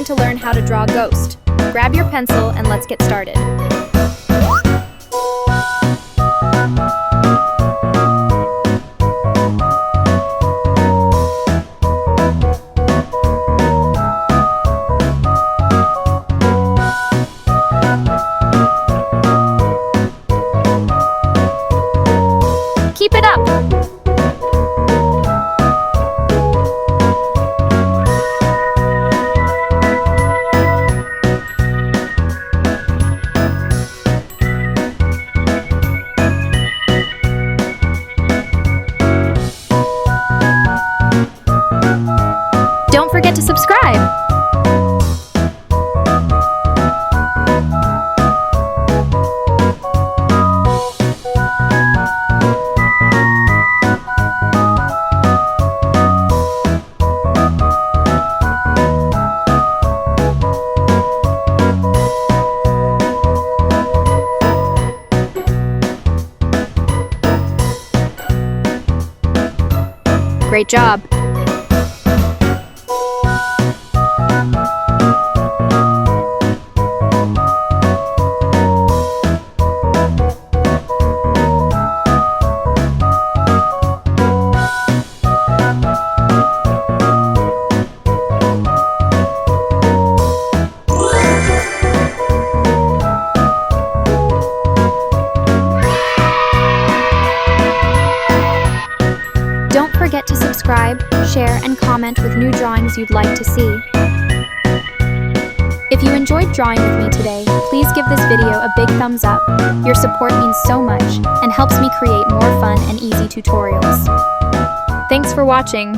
going to learn how to draw a ghost. Grab your pencil and let's get started. Keep it up! Don't forget to subscribe! Great job! Don't forget to subscribe, share, and comment with new drawings you'd like to see. If you enjoyed drawing with me today, please give this video a big thumbs up. Your support means so much and helps me create more fun and easy tutorials. Thanks for watching.